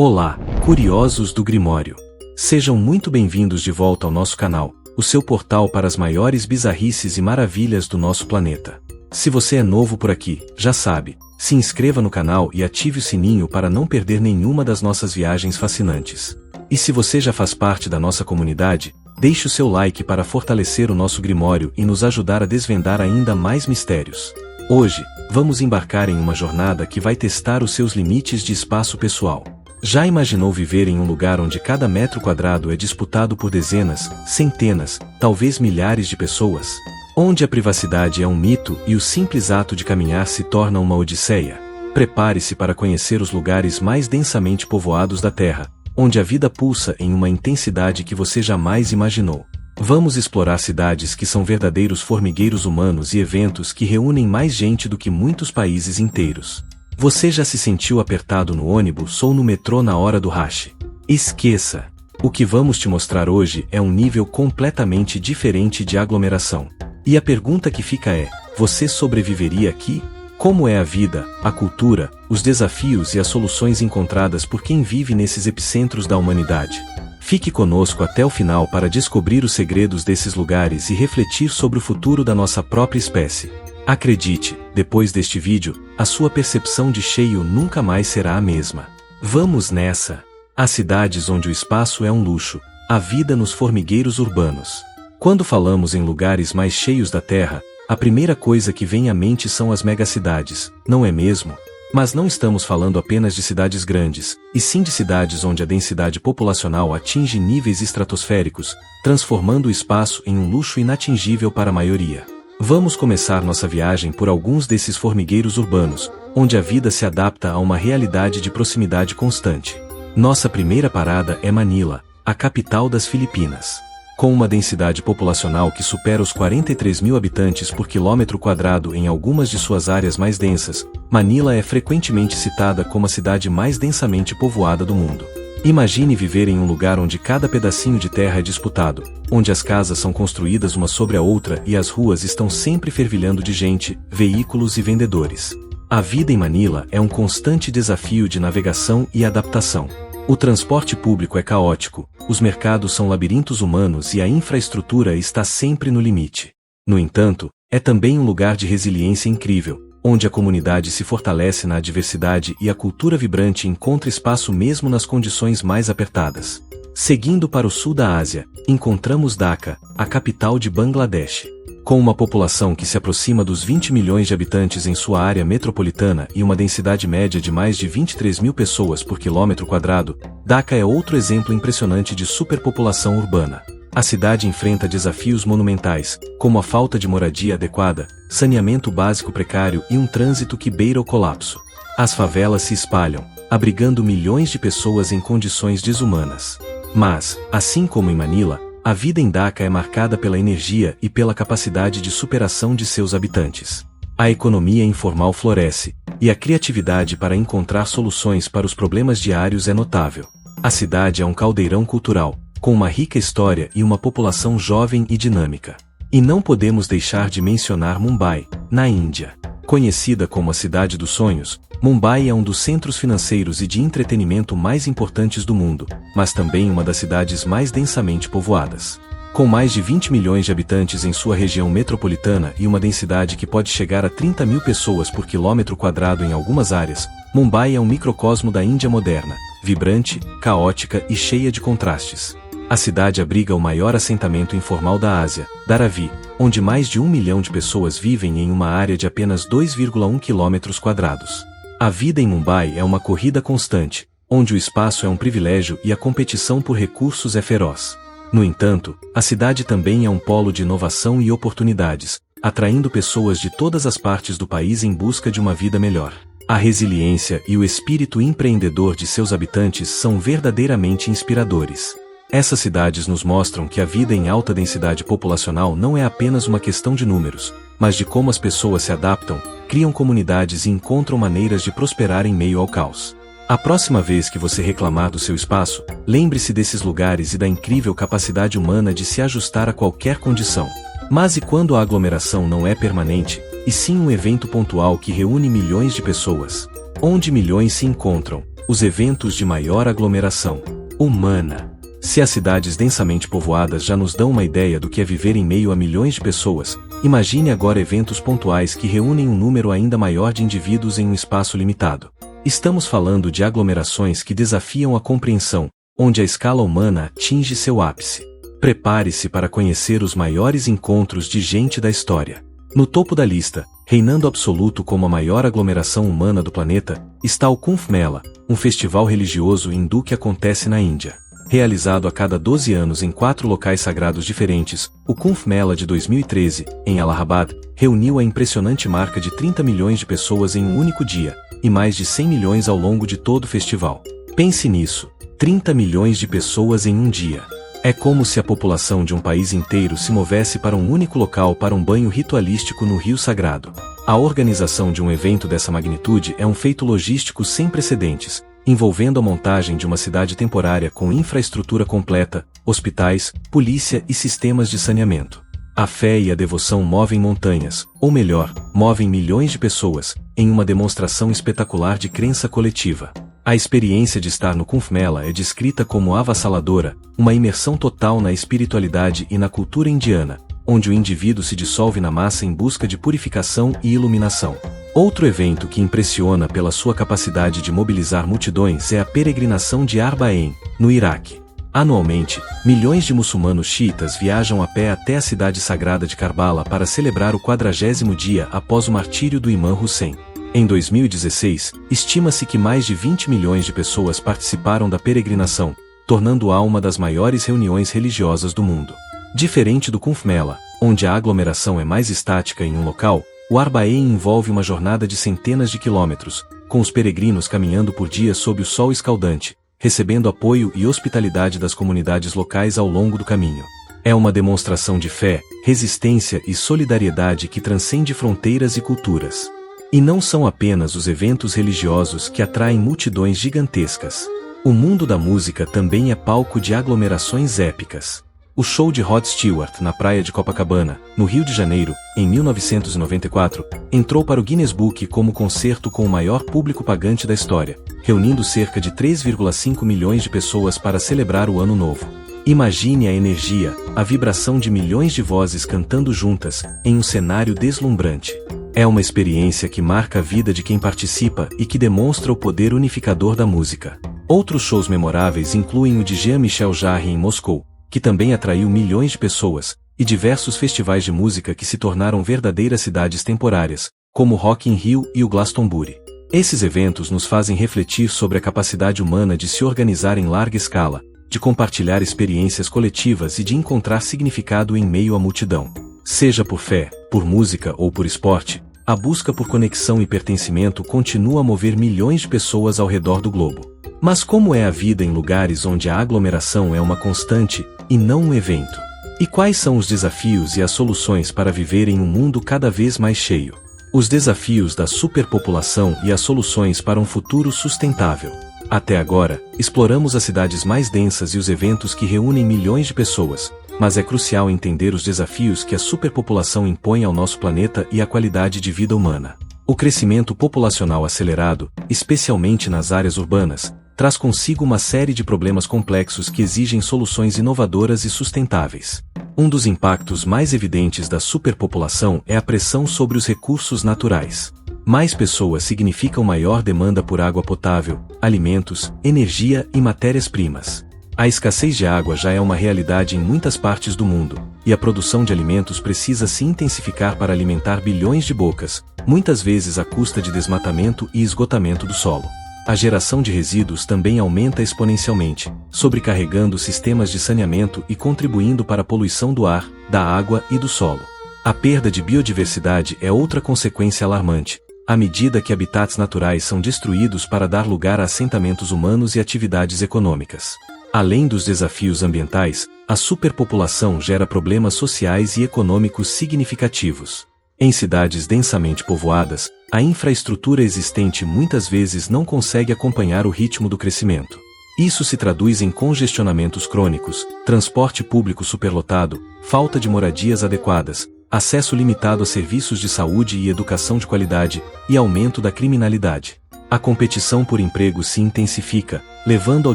Olá, curiosos do Grimório. Sejam muito bem-vindos de volta ao nosso canal, o seu portal para as maiores bizarrices e maravilhas do nosso planeta. Se você é novo por aqui, já sabe, se inscreva no canal e ative o sininho para não perder nenhuma das nossas viagens fascinantes. E se você já faz parte da nossa comunidade, deixe o seu like para fortalecer o nosso Grimório e nos ajudar a desvendar ainda mais mistérios. Hoje, vamos embarcar em uma jornada que vai testar os seus limites de espaço pessoal. Já imaginou viver em um lugar onde cada metro quadrado é disputado por dezenas, centenas, talvez milhares de pessoas? Onde a privacidade é um mito e o simples ato de caminhar se torna uma odisseia? Prepare-se para conhecer os lugares mais densamente povoados da Terra, onde a vida pulsa em uma intensidade que você jamais imaginou. Vamos explorar cidades que são verdadeiros formigueiros humanos e eventos que reúnem mais gente do que muitos países inteiros. Você já se sentiu apertado no ônibus ou no metrô na hora do rush? Esqueça! O que vamos te mostrar hoje é um nível completamente diferente de aglomeração. E a pergunta que fica é: você sobreviveria aqui? Como é a vida, a cultura, os desafios e as soluções encontradas por quem vive nesses epicentros da humanidade? Fique conosco até o final para descobrir os segredos desses lugares e refletir sobre o futuro da nossa própria espécie. Acredite, depois deste vídeo, a sua percepção de cheio nunca mais será a mesma. Vamos nessa! Há cidades onde o espaço é um luxo, a vida nos formigueiros urbanos. Quando falamos em lugares mais cheios da Terra, a primeira coisa que vem à mente são as megacidades, não é mesmo? Mas não estamos falando apenas de cidades grandes, e sim de cidades onde a densidade populacional atinge níveis estratosféricos, transformando o espaço em um luxo inatingível para a maioria. Vamos começar nossa viagem por alguns desses formigueiros urbanos, onde a vida se adapta a uma realidade de proximidade constante. Nossa primeira parada é Manila, a capital das Filipinas. Com uma densidade populacional que supera os 43 mil habitantes por quilômetro quadrado em algumas de suas áreas mais densas, Manila é frequentemente citada como a cidade mais densamente povoada do mundo. Imagine viver em um lugar onde cada pedacinho de terra é disputado, onde as casas são construídas uma sobre a outra e as ruas estão sempre fervilhando de gente, veículos e vendedores. A vida em Manila é um constante desafio de navegação e adaptação. O transporte público é caótico, os mercados são labirintos humanos e a infraestrutura está sempre no limite. No entanto, é também um lugar de resiliência incrível, onde a comunidade se fortalece na adversidade e a cultura vibrante encontra espaço mesmo nas condições mais apertadas. Seguindo para o sul da Ásia, encontramos Dhaka, a capital de Bangladesh. Com uma população que se aproxima dos 20 milhões de habitantes em sua área metropolitana e uma densidade média de mais de 23 mil pessoas por quilômetro quadrado, Dhaka é outro exemplo impressionante de superpopulação urbana. A cidade enfrenta desafios monumentais, como a falta de moradia adequada, saneamento básico precário e um trânsito que beira o colapso. As favelas se espalham, abrigando milhões de pessoas em condições desumanas. Mas, assim como em Manila, a vida em Dhaka é marcada pela energia e pela capacidade de superação de seus habitantes. A economia informal floresce, e a criatividade para encontrar soluções para os problemas diários é notável. A cidade é um caldeirão cultural, com uma rica história e uma população jovem e dinâmica. E não podemos deixar de mencionar Mumbai, na Índia. Conhecida como a Cidade dos Sonhos, Mumbai é um dos centros financeiros e de entretenimento mais importantes do mundo, mas também uma das cidades mais densamente povoadas. Com mais de 20 milhões de habitantes em sua região metropolitana e uma densidade que pode chegar a 30 mil pessoas por quilômetro quadrado em algumas áreas, Mumbai é um microcosmo da Índia moderna, vibrante, caótica e cheia de contrastes. A cidade abriga o maior assentamento informal da Ásia, Dharavi, onde mais de 1 milhão de pessoas vivem em uma área de apenas 2,1 quilômetros quadrados. A vida em Mumbai é uma corrida constante, onde o espaço é um privilégio e a competição por recursos é feroz. No entanto, a cidade também é um polo de inovação e oportunidades, atraindo pessoas de todas as partes do país em busca de uma vida melhor. A resiliência e o espírito empreendedor de seus habitantes são verdadeiramente inspiradores. Essas cidades nos mostram que a vida em alta densidade populacional não é apenas uma questão de números, mas de como as pessoas se adaptam, criam comunidades e encontram maneiras de prosperar em meio ao caos. A próxima vez que você reclamar do seu espaço, lembre-se desses lugares e da incrível capacidade humana de se ajustar a qualquer condição. Mas e quando a aglomeração não é permanente, e sim um evento pontual que reúne milhões de pessoas? Onde milhões se encontram, os eventos de maior aglomeração humana. Se as cidades densamente povoadas já nos dão uma ideia do que é viver em meio a milhões de pessoas, imagine agora eventos pontuais que reúnem um número ainda maior de indivíduos em um espaço limitado. Estamos falando de aglomerações que desafiam a compreensão, onde a escala humana atinge seu ápice. Prepare-se para conhecer os maiores encontros de gente da história. No topo da lista, reinando absoluto como a maior aglomeração humana do planeta, está o Kumbh Mela, um festival religioso hindu que acontece na Índia. Realizado a cada 12 anos em 4 locais sagrados diferentes, o Kumbh Mela de 2013, em Allahabad, reuniu a impressionante marca de 30 milhões de pessoas em um único dia, e mais de 100 milhões ao longo de todo o festival. Pense nisso, 30 milhões de pessoas em um dia. É como se a população de um país inteiro se movesse para um único local para um banho ritualístico no Rio Sagrado. A organização de um evento dessa magnitude é um feito logístico sem precedentes, envolvendo a montagem de uma cidade temporária com infraestrutura completa, hospitais, polícia e sistemas de saneamento. A fé e a devoção movem montanhas, ou melhor, movem milhões de pessoas, em uma demonstração espetacular de crença coletiva. A experiência de estar no Kumbh Mela é descrita como avassaladora, uma imersão total na espiritualidade e na cultura indiana, onde o indivíduo se dissolve na massa em busca de purificação e iluminação. Outro evento que impressiona pela sua capacidade de mobilizar multidões é a peregrinação de Arbaeen, no Iraque. Anualmente, milhões de muçulmanos xiitas viajam a pé até a cidade sagrada de Karbala para celebrar o 40º dia após o martírio do Imã Hussein. Em 2016, estima-se que mais de 20 milhões de pessoas participaram da peregrinação, tornando-a uma das maiores reuniões religiosas do mundo. Diferente do Kumbh Mela, onde a aglomeração é mais estática em um local, o Arbaeen envolve uma jornada de centenas de quilômetros, com os peregrinos caminhando por dias sob o sol escaldante, recebendo apoio e hospitalidade das comunidades locais ao longo do caminho. É uma demonstração de fé, resistência e solidariedade que transcende fronteiras e culturas. E não são apenas os eventos religiosos que atraem multidões gigantescas. O mundo da música também é palco de aglomerações épicas. O show de Rod Stewart na praia de Copacabana, no Rio de Janeiro, em 1994, entrou para o Guinness Book como o concerto com o maior público pagante da história, reunindo cerca de 3,5 milhões de pessoas para celebrar o Ano Novo. Imagine a energia, a vibração de milhões de vozes cantando juntas, em um cenário deslumbrante. É uma experiência que marca a vida de quem participa e que demonstra o poder unificador da música. Outros shows memoráveis incluem o de Jean-Michel Jarre em Moscou, que também atraiu milhões de pessoas, e diversos festivais de música que se tornaram verdadeiras cidades temporárias, como o Rock in Rio e o Glastonbury. Esses eventos nos fazem refletir sobre a capacidade humana de se organizar em larga escala, de compartilhar experiências coletivas e de encontrar significado em meio à multidão. Seja por fé, por música ou por esporte, a busca por conexão e pertencimento continua a mover milhões de pessoas ao redor do globo. Mas como é a vida em lugares onde a aglomeração é uma constante, e não um evento? E quais são os desafios e as soluções para viver em um mundo cada vez mais cheio? Os desafios da superpopulação e as soluções para um futuro sustentável. Até agora, exploramos as cidades mais densas e os eventos que reúnem milhões de pessoas, mas é crucial entender os desafios que a superpopulação impõe ao nosso planeta e à qualidade de vida humana. O crescimento populacional acelerado, especialmente nas áreas urbanas, traz consigo uma série de problemas complexos que exigem soluções inovadoras e sustentáveis. Um dos impactos mais evidentes da superpopulação é a pressão sobre os recursos naturais. Mais pessoas significam maior demanda por água potável, alimentos, energia e matérias-primas. A escassez de água já é uma realidade em muitas partes do mundo, e a produção de alimentos precisa se intensificar para alimentar bilhões de bocas, muitas vezes à custa de desmatamento e esgotamento do solo. A geração de resíduos também aumenta exponencialmente, sobrecarregando sistemas de saneamento e contribuindo para a poluição do ar, da água e do solo. A perda de biodiversidade é outra consequência alarmante, à medida que habitats naturais são destruídos para dar lugar a assentamentos humanos e atividades econômicas. Além dos desafios ambientais, a superpopulação gera problemas sociais e econômicos significativos. Em cidades densamente povoadas, a infraestrutura existente muitas vezes não consegue acompanhar o ritmo do crescimento. Isso se traduz em congestionamentos crônicos, transporte público superlotado, falta de moradias adequadas, acesso limitado a serviços de saúde e educação de qualidade, e aumento da criminalidade. A competição por emprego se intensifica, levando ao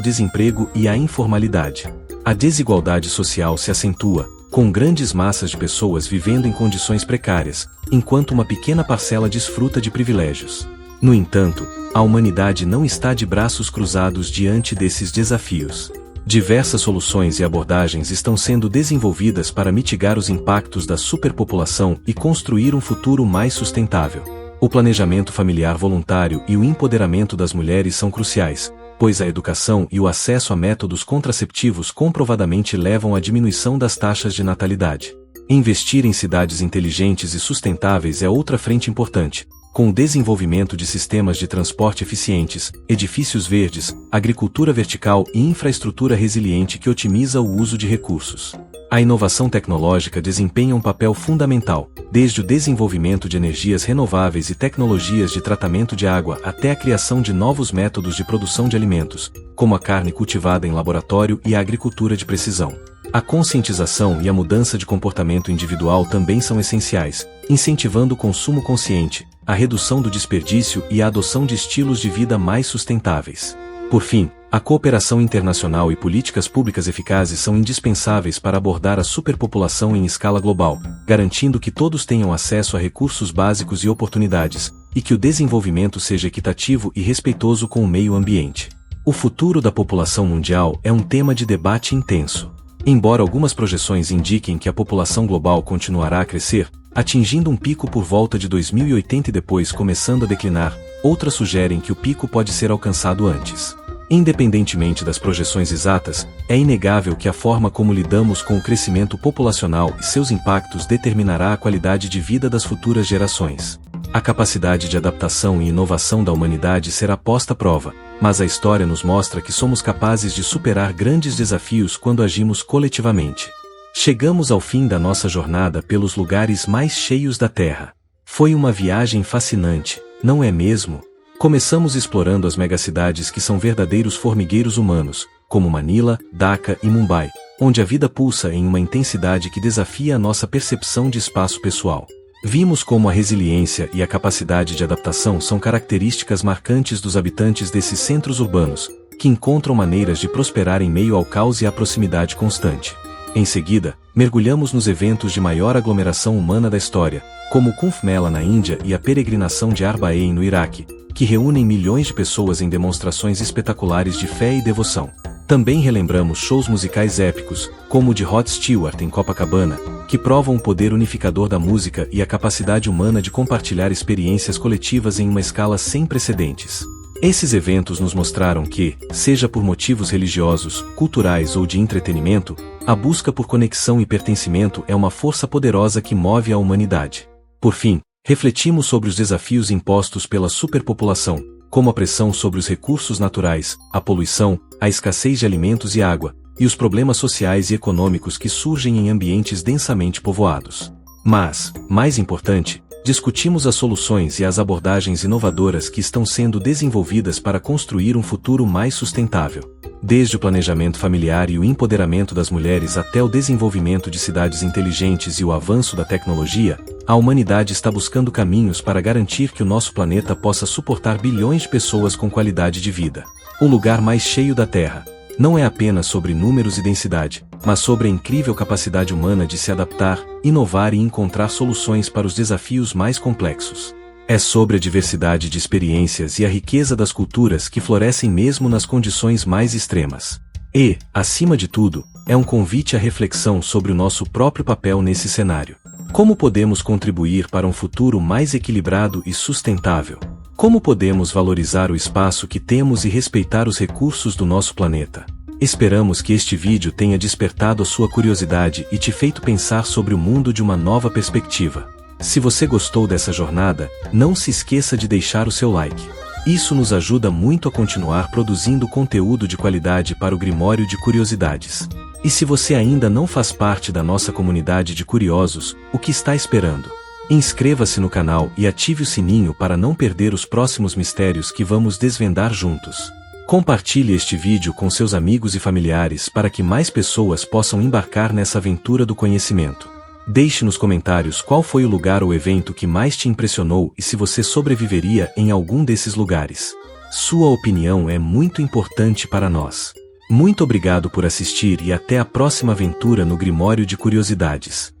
desemprego e à informalidade. A desigualdade social se acentua, com grandes massas de pessoas vivendo em condições precárias, enquanto uma pequena parcela desfruta de privilégios. No entanto, a humanidade não está de braços cruzados diante desses desafios. Diversas soluções e abordagens estão sendo desenvolvidas para mitigar os impactos da superpopulação e construir um futuro mais sustentável. O planejamento familiar voluntário e o empoderamento das mulheres são cruciais, pois a educação e o acesso a métodos contraceptivos comprovadamente levam à diminuição das taxas de natalidade. Investir em cidades inteligentes e sustentáveis é outra frente importante, com o desenvolvimento de sistemas de transporte eficientes, edifícios verdes, agricultura vertical e infraestrutura resiliente que otimiza o uso de recursos. A inovação tecnológica desempenha um papel fundamental, desde o desenvolvimento de energias renováveis e tecnologias de tratamento de água até a criação de novos métodos de produção de alimentos, como a carne cultivada em laboratório e a agricultura de precisão. A conscientização e a mudança de comportamento individual também são essenciais, incentivando o consumo consciente, a redução do desperdício e a adoção de estilos de vida mais sustentáveis. Por fim, a cooperação internacional e políticas públicas eficazes são indispensáveis para abordar a superpopulação em escala global, garantindo que todos tenham acesso a recursos básicos e oportunidades, e que o desenvolvimento seja equitativo e respeitoso com o meio ambiente. O futuro da população mundial é um tema de debate intenso. Embora algumas projeções indiquem que a população global continuará a crescer, atingindo um pico por volta de 2080 e depois começando a declinar, outras sugerem que o pico pode ser alcançado antes. Independentemente das projeções exatas, é inegável que a forma como lidamos com o crescimento populacional e seus impactos determinará a qualidade de vida das futuras gerações. A capacidade de adaptação e inovação da humanidade será posta à prova, mas a história nos mostra que somos capazes de superar grandes desafios quando agimos coletivamente. Chegamos ao fim da nossa jornada pelos lugares mais cheios da Terra. Foi uma viagem fascinante, não é mesmo? Começamos explorando as megacidades que são verdadeiros formigueiros humanos, como Manila, Dhaka e Mumbai, onde a vida pulsa em uma intensidade que desafia a nossa percepção de espaço pessoal. Vimos como a resiliência e a capacidade de adaptação são características marcantes dos habitantes desses centros urbanos, que encontram maneiras de prosperar em meio ao caos e à proximidade constante. Em seguida, mergulhamos nos eventos de maior aglomeração humana da história, como o Kumbh Mela na Índia e a peregrinação de Arbaeen no Iraque, que reúnem milhões de pessoas em demonstrações espetaculares de fé e devoção. Também relembramos shows musicais épicos, como o de Rod Stewart em Copacabana, que provam o poder unificador da música e a capacidade humana de compartilhar experiências coletivas em uma escala sem precedentes. Esses eventos nos mostraram que, seja por motivos religiosos, culturais ou de entretenimento, a busca por conexão e pertencimento é uma força poderosa que move a humanidade. Por fim, refletimos sobre os desafios impostos pela superpopulação, como a pressão sobre os recursos naturais, a poluição, a escassez de alimentos e água, e os problemas sociais e econômicos que surgem em ambientes densamente povoados. Mas, mais importante, discutimos as soluções e as abordagens inovadoras que estão sendo desenvolvidas para construir um futuro mais sustentável. Desde o planejamento familiar e o empoderamento das mulheres até o desenvolvimento de cidades inteligentes e o avanço da tecnologia, a humanidade está buscando caminhos para garantir que o nosso planeta possa suportar bilhões de pessoas com qualidade de vida. O lugar mais cheio da Terra não é apenas sobre números e densidade, mas sobre a incrível capacidade humana de se adaptar, inovar e encontrar soluções para os desafios mais complexos. É sobre a diversidade de experiências e a riqueza das culturas que florescem mesmo nas condições mais extremas. E, acima de tudo, é um convite à reflexão sobre o nosso próprio papel nesse cenário. Como podemos contribuir para um futuro mais equilibrado e sustentável? Como podemos valorizar o espaço que temos e respeitar os recursos do nosso planeta? Esperamos que este vídeo tenha despertado a sua curiosidade e te feito pensar sobre o mundo de uma nova perspectiva. Se você gostou dessa jornada, não se esqueça de deixar o seu like. Isso nos ajuda muito a continuar produzindo conteúdo de qualidade para o Grimório de Curiosidades. E se você ainda não faz parte da nossa comunidade de curiosos, o que está esperando? Inscreva-se no canal e ative o sininho para não perder os próximos mistérios que vamos desvendar juntos. Compartilhe este vídeo com seus amigos e familiares para que mais pessoas possam embarcar nessa aventura do conhecimento. Deixe nos comentários qual foi o lugar ou evento que mais te impressionou e se você sobreviveria em algum desses lugares. Sua opinião é muito importante para nós. Muito obrigado por assistir e até a próxima aventura no Grimório de Curiosidades.